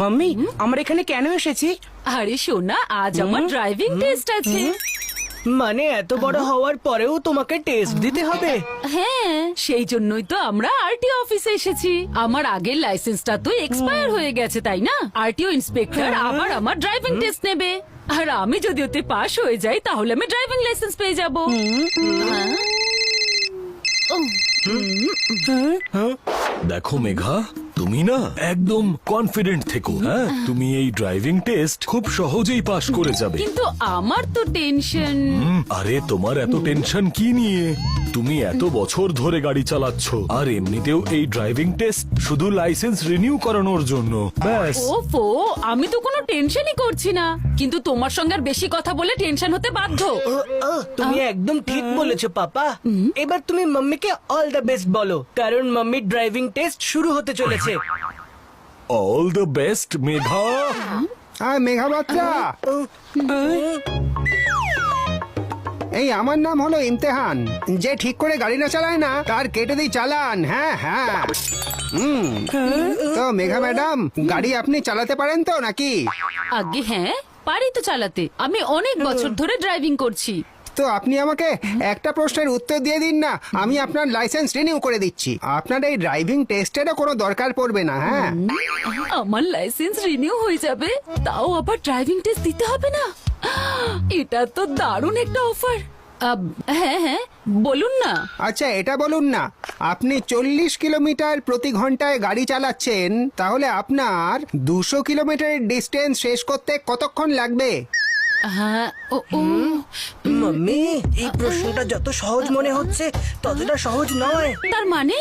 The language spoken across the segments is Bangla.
মাম্মি আমরা এখানে কেন এসেছি? আরে সোনা, আজ আমার ড্রাইভিং টেস্ট আছে। মানে এত বড় হওয়ার পরেও তোমাকে টেস্ট দিতে হবে? হ্যাঁ, সেই জন্যই তো আমরা আরটিও অফিসে এসেছি। আমার আগের লাইসেন্সটা তো এক্সপায়ার হয়ে গেছে, তাই না? আরটিও ইন্সপেক্টর আবার আমার ড্রাইভিং টেস্ট নেবে, আর আমি যদি ওতে পাশ হয়ে যাই তাহলে আমি ড্রাইভিং লাইসেন্স পেয়ে যাব। দেখো মেঘা, তুমি না একদম কনফিডেন্ট থেকো। হ্যাঁ, তুমি এই ড্রাইভিং টেস্ট খুব সহজেই পাশ করে যাবে। কিন্তু আমার তো টেনশন। আরে তোমার এত টেনশন কি নিয়ে? তুমি এত বছর ধরে গাড়ি চালাচ্ছ, আর এমনিতেও এই ড্রাইভিং টেস্ট শুধু লাইসেন্স রিনিউ করানোর জন্য, ব্যাস। ওফো, আমি তো কোনো টেনশনই করছি না, কিন্তু তোমার সঙ্গে আর বেশি কথা বলে টেনশন হতে বাধ্য। তুমি একদম ঠিক বলেছো পাপা। এবার তুমি মাম্মিকে অল দ্য বেস্ট বলো, কারণ মাম্মির ড্রাইভিং টেস্ট শুরু হতে চলেছে। All the best Megha. হ্যাঁ মেঘা বাচ্চা, এই আমার নাম হলো ইমতেহান। যে ঠিক করে গাড়ি না চালায় না তার কেটে দিই চালান। হ্যাঁ হ্যাঁ। তো মেঘা ম্যাডাম, গাড়ি আপনি চালাতে পারেন তো নাকি? আগে হ্যাঁ, পারি তো চালাতে। আমি অনেক বছর ধরে ড্রাইভিং করছি। তো আপনি আমাকে একটা প্রশ্নের উত্তর দিয়ে দিন না, আমি আপনার লাইসেন্স রিনিউ করে দিচ্ছি। আপনার এই ড্রাইভিং টেস্টেরও কোনো দরকার পড়বে না। হ্যাঁ, আমার লাইসেন্স রিনিউ হয়ে যাবে, তাও আবার ড্রাইভিং টেস্ট দিতে হবে না। এটা তো দারুণ একটা অফার। হ্যাঁ হ্যাঁ, বলুন না। আচ্ছা এটা বলুন না, আপনি 40 কিলোমিটার প্রতি ঘন্টায় গাড়ি চালাচ্ছেন, তাহলে আপনার 200 কিলোমিটারের ডিস্টেন্স শেষ করতে কতক্ষণ লাগবে? হ্যাঁ, মাম্মি, এই প্রশ্নটা যত সহজ মনে হচ্ছে ততটা সহজ নয়। তার মানে?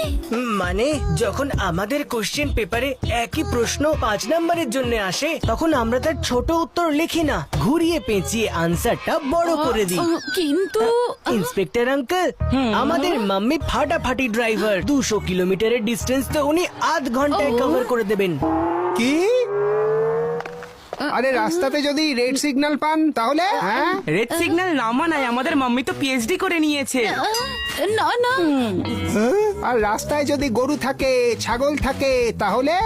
মানে যখন আমাদের কোশ্চেন পেপারে একই প্রশ্ন 5 নম্বরের জন্য আসে, তখন আমরা তার ছোট উত্তর লিখি না, ঘুরিয়ে পেঁচিয়ে আনসারটা বড় করে দিই। কিন্তু ইন্সপেক্টর আঙ্কেল, আমাদের মাম্মি ফাটাফাটি ড্রাইভার। 200 কিলোমিটারের ডিস্টেন্স তো উনি আধ ঘন্টায় কভার করে দেবেন। কি? আরে রাস্তাতে যদি রেড সিগন্যাল পান তাহলে? হ্যাঁ, রেড সিগন্যাল না মানায়, আমাদের মাম্মি তো পিএইচডি করে নিয়েছে। না না, আর রাস্তায় যদি গরু থাকে, ছাগল থাকে তাহলে?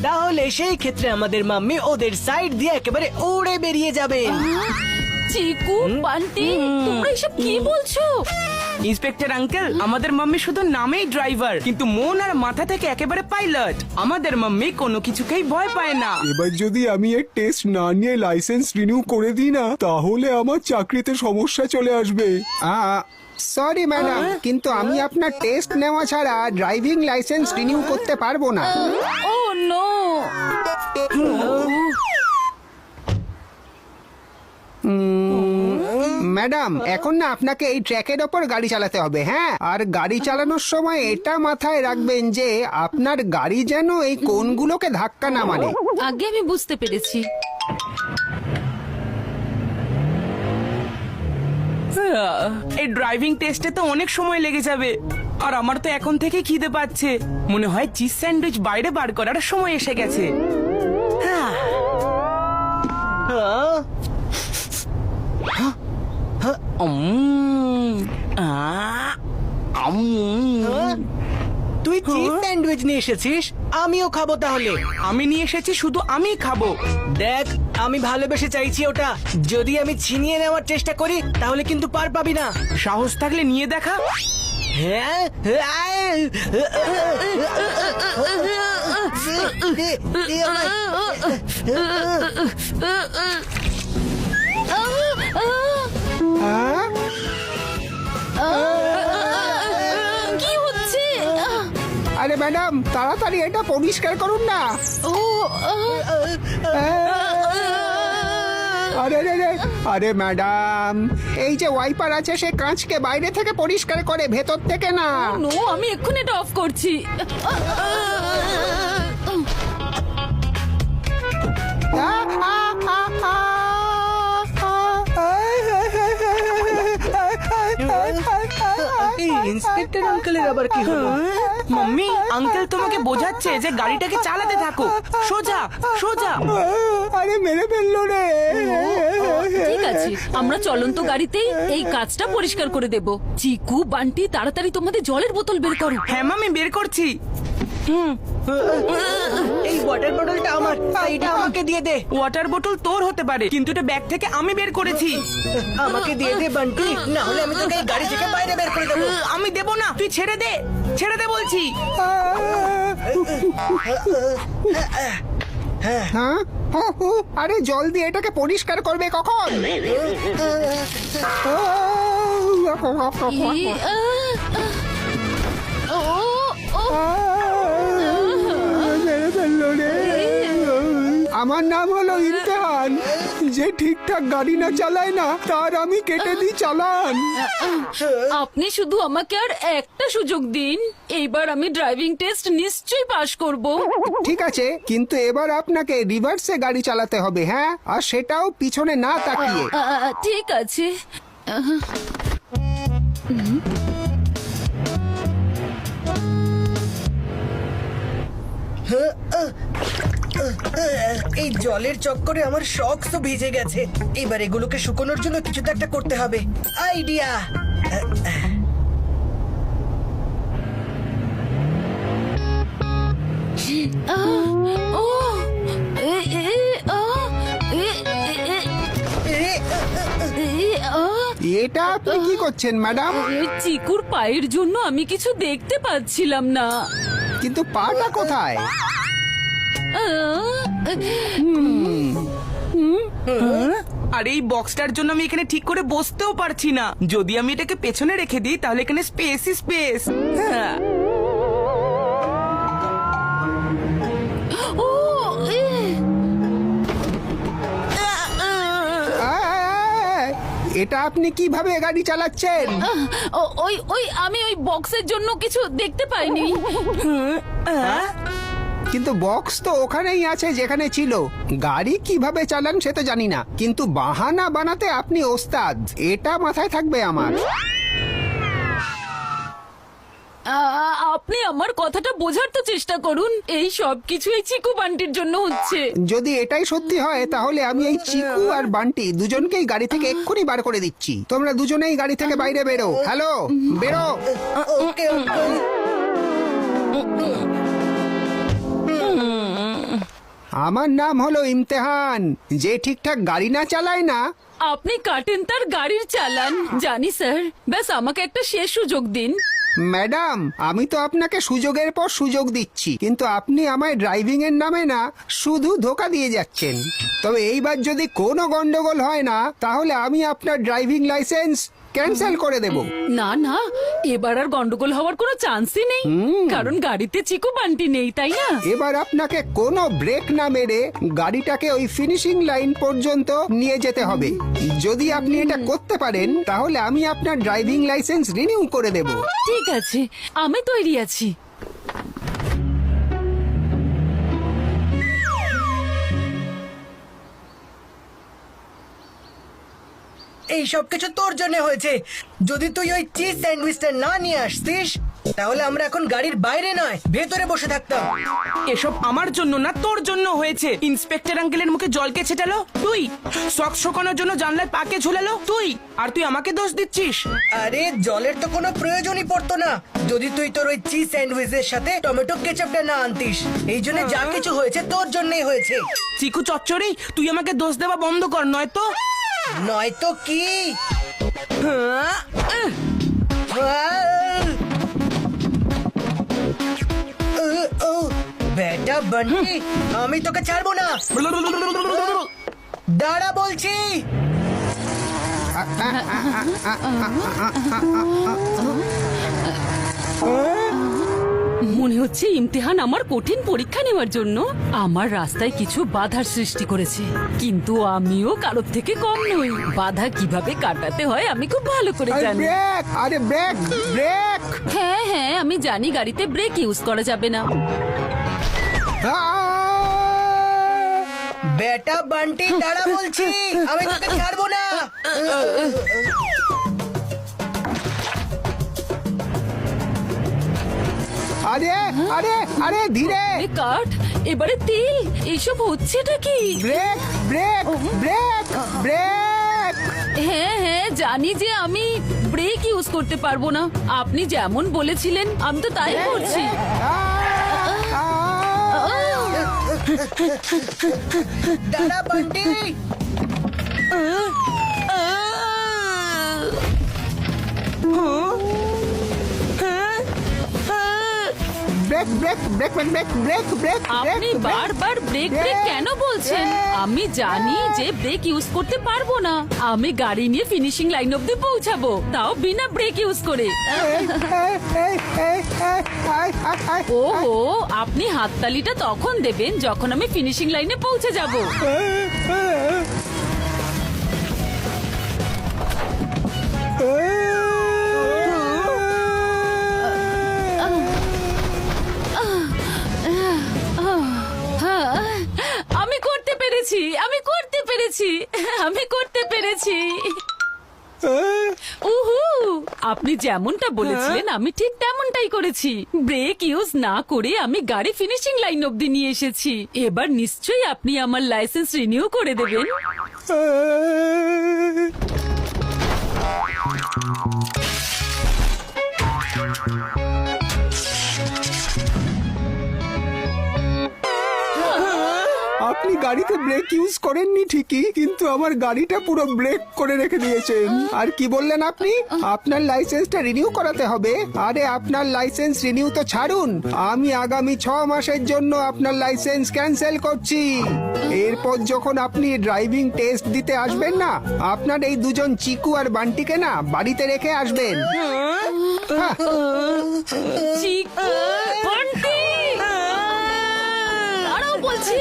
তাহলে সেই ক্ষেত্রে আমাদের মাম্মি ওদের সাইড দিয়ে একেবারে উড়ে বেরিয়ে যাবে। চিকু, বান্টি, তোমরা এসব কি বলছো? ইন্সপেক্টর আঙ্কেল, আমাদের মাম্মি শুধু নামেই ড্রাইভার, কিন্তু মন আর মাথা থেকে একেবারে পাইলট। আমাদের মাম্মি কোনো কিছুকেই ভয় পায় না। এবার যদি আমি এর টেস্ট না নিয়ে লাইসেন্স রিনিউ করে দিই না, তাহলে আমার চাকরিতে সমস্যা চলে আসবে। সরি ম্যাডাম, কিন্তু আমি আপনার টেস্ট নেওয়া ছাড়া ড্রাইভিং লাইসেন্স রিনিউ করতে পারবো না। ও নো। ম্যাডাম, এখন না আপনাকে এই ট্র্যাকের ওপর গাড়ি চালাতে হবে। হ্যাঁ, আর গাড়ি চালানোর সময় এটা মাথায় রাখবেন যে আপনার গাড়ি যেন এই কোনগুলোকে ধাক্কা না মারে। আগে আমি বুঝতে পেরেছি। এই ড্রাইভিং টেস্টে তো অনেক সময় লেগে যাবে, আর আমার তো এখন থেকে খিদে পাচ্ছে। মনে হয় চিজ স্যান্ডউইচ বাইরে বার করার সময় এসে গেছে। তুই চিজ স্যান্ডউইচ নিয়ে এসেছিস, আমিও খাবো তাহলে। আমি নিয়ে এসেছি, শুধু আমিই খাবো। দেখ, আমি ভালোবেসে চাইছি ওটা। যদি আমি ছিনিয়ে নেওয়ার চেষ্টা করি তাহলে কিন্তু পার পাবি না। সাহস থাকলে নিয়ে দেখা। হ্যাঁ, কি হচ্ছে? আরে ম্যাডাম, তাড়াতাড়ি এটা পরিষ্কার করুন না। ও আরে আরে আরে, আরে ম্যাডাম, এই যে ওয়াইপার আছে সে কাঁচকে বাইরে থেকে পরিষ্কার করে, ভেতর থেকে না। নো, আমি এক্ষুনি এটা অফ করছি। ইন্সপেক্টর আঙ্কেলের আবার কি হলো? মাম্মি, আঙ্কেল তোমাকে বোঝাচ্ছে যে গাড়িটাকে চালাতে থাকো, সোজা সোজা। আরে মেরে ফেললো রে। ঠিক আছে, আমরা চলন্ত গাড়িতেই এই কাজটা পরিষ্কার করে দেব। চিকু, বান্টি, তাড়াতাড়ি তোমাদের জলের বোতল বের করো। হ্যাঁ মামি, বের করছি। এই ওয়াটার বটলটা আমার, এইটা আমাকে দিয়ে দে। ওয়াটার বোতল তোর হতে পারে, কিন্তু এটা ব্যাগ থেকে আমি বের করেছি। আমাকে দিয়ে দে বান্টি, না হলে আমি তোকে এই গাড়ি থেকে বাইরে বের করে দেবো। আমি দেবো না, তুই ছেড়ে দে, ছেড়ে দে বলছি। হ্যাঁ আরে জল দিয়ে এটাকে পরিষ্কার করবে কখন? আমার নাম হলো ইমতেহান। যে ঠিকঠাক গাড়ি না চালায় না তার আমি কেটে দিই চালান। আপনি শুধু আমাকে আর একটা সুযোগ দিন, এইবার আমি ড্রাইভিং টেস্ট নিশ্চয়ই পাশ করব। ঠিক আছে, কিন্তু এবার আপনাকে রিভার্সে গাড়ি চালাতে হবে, হ্যাঁ, আর সেটাও পিছনে না তাকিয়ে। ঠিক আছে। এই জলের চক্করে আমার শক্স তো ভিজে গেছে। এবার এগুলোকে শুকানোর জন্য কিছু তো একটা করতে হবে। আইডিয়া! ও এ এ আ এ এ এ আ এটা আপনি কি করছেন ম্যাডাম? এই চিকুর পায়ের জন্য আমি কিছু দেখতে পাচ্ছিলাম না। কিন্তু পাটা কোথায়? আর এই বক্সটার জন্য আমি এখানে ঠিক করে বসতেও পারছি না। যদি আমি এটাকে পেছনে রেখে দিই তাহলে এখানে স্পেসই স্পেস। ও এ এটা আপনি কিভাবে গাড়ি চালাচ্ছেন? ওই ওই আমি ওই বক্সের জন্য কিছু দেখতে পাইনি। কিন্তু বক্স তো ওখানেই আছে যেখানে ছিল। গাড়ি কিভাবে চালান সে তো জানি না, কিন্তু বাহানা বানাতে আপনি ওস্তাদ, এটা মাথায় থাকবে আমার। আপনি আমার কথাটা বোঝার তো চেষ্টা করুন। এই সব কিছু এই চিকু বান্টির জন্য হচ্ছে। যদি এটাই সত্যি হয় তাহলে আমি এই চিকু আর বান্টি দুজনকেই গাড়ি থেকে এক্ষুনি বার করে দিচ্ছি। তোমরা দুজনেই গাড়ি থেকে বাইরে বেরো। হ্যালো, বেরো। ওকে ওকে। আমার নাম হলো ইমতেহান। যে ঠিকঠাক গাড়ি না চালায় না, আপনি কাটেন তার গাড়ির চালান। জানি স্যার, ব্যাস আমাকে একটা শেষ সুযোগ দিন। ম্যাডাম আমি তো আপনাকে সুযোগের পর সুযোগ দিচ্ছি, কিন্তু আপনি আমায় ড্রাইভিং এর নামে না শুধু ধোকা দিয়ে যাচ্ছেন। তবে এইবার যদি কোনো গন্ডগোল হয় না তাহলে আমি আপনার ড্রাইভিং লাইসেন্স ক্যান্সেল করে দেব। না না, এবার আর গন্ডগোল হওয়ার কোনো চান্সই নেই, কারণ গাড়িতে চিকু বান্টি নেই, তাই না? এবার আপনাকে কোনো ব্রেক না মেরে গাড়িটাকে ওই ফিনিশিং লাইন পর্যন্ত নিয়ে যেতে হবে। যদি আপনি এটা করতে পারেন তাহলে আমি আপনার ড্রাইভিং লাইসেন্স রিনিউ করে দেব। ঠিক আছে, আমি তৈরি আছি। এই সব কিছু তোর জন্য হয়েছে। যদি তুই ওই চিজ স্যান্ডউইচটা না নিয়ে আসতিস তাহলে আমরা এখন গাড়ির বাইরে নয় ভেতরে বসে থাকতাম। এসব আমার জন্য না, তোর জন্য হয়েছে। ইন্সপেক্টর আঙ্কেলের মুখে জলকে ছেটালো তুই, সক্স শোকানোর জন্য জানলায় পাকে ঝুলালো তুই, আর তুই আমাকে দোষ দিচ্ছিস। আরে জলের তো কোনো প্রয়োজনই পড়তো না যদি তুই তোর ওই চিজ স্যান্ডউইচের সাথে টমেটো কেচাপটা না আনতিস। এই জন্য যা কিছু হয়েছে তোর জন্যই হয়েছে। চিকু চচ্চড়ি, তুই আমাকে দোষ দেওয়া বন্ধ কর, নয়তো নয়তো কি? বেটা বান্টি, আমি তোকে ছাড়বো না। দাঁড়া বলছি। মনে হচ্ছে ইমতিহান আমার কঠিন পরীক্ষা নেওয়ার জন্য আমার রাস্তায় কিছু বাধার সৃষ্টি করেছে, কিন্তু আমিও কারোর থেকে কম নই। বাধা কিভাবে কাটাতে হয় আমি খুব ভালো করে আরে জানি। ব্রেক, আরে ব্রেক, ব্রেক। হ্যাঁ হ্যাঁ, আমি জানি গাড়িতে ব্রেক ইউজ করা যাবে না। বেটা বান্টি দাঁড়া বলছি, আমি তোকে ছাড়বো না। আরে আরে আরে ধীরে। কাঠ, এবারে তেল, এইসব হচ্ছেটা কি? Break, break, break, break. হ্যাঁ হ্যাঁ, জানি যে আমি ব্রেক ইউজ করতে পারবো না। আপনি যেমন বলেছিলেন আমি তো তাই করছি। দাঁড়া Bunty. Break break break break break break আপনি বারবার ব্রেক ব্রেক কেন বলছেন? আমি জানি যে ব্রেক ইউজ করতে পারবো না। আমি গাড়ি নিয়ে ফিনিশিং লাইন অব্দি পৌঁছাবো, তাও বিনা ব্রেক ইউজ করে। ওহো, আপনি হাততালিটা তখন দেবেন যখন আমি ফিনিশিং লাইনে পৌঁছে যাব। আমি করতে পেরেছি, আমি করতে পেরেছি, আমি করতে পেরেছি। উহু, আপনি যেমনটা বলেছিলেন আমি ঠিক তেমনটাই করেছি। ব্রেক ইউজ না করে আমি গাড়ি ফিনিশিং লাইন অব্দি নিয়ে এসেছি। এবার নিশ্চয়ই আপনি আমার লাইসেন্স রিনিউ করে দেবেন। আপনি গাড়িতে ব্রেক ইউজ করেননি ঠিকই, কিন্তু আমার গাড়িটা পুরো ব্রেক করে রেখে দিয়েছেন। আর কি বললেন আপনি? আপনার লাইসেন্সটা রিনিউ করাতে হবে? আরে আপনার লাইসেন্স রিনিউ তো ছাড়ুন, আমি আগামী 6 মাসের জন্য আপনার লাইসেন্স ক্যান্সেল করছি। এরপর যখন আপনি ড্রাইভিং টেস্ট দিতে আসবেন না, আপনার এই দুজন চিকু আর বান্টিকে না বাড়িতে রেখে আসবেন। হ্যাঁ। চিকু, বান্টি, দাঁড়াও বলছি।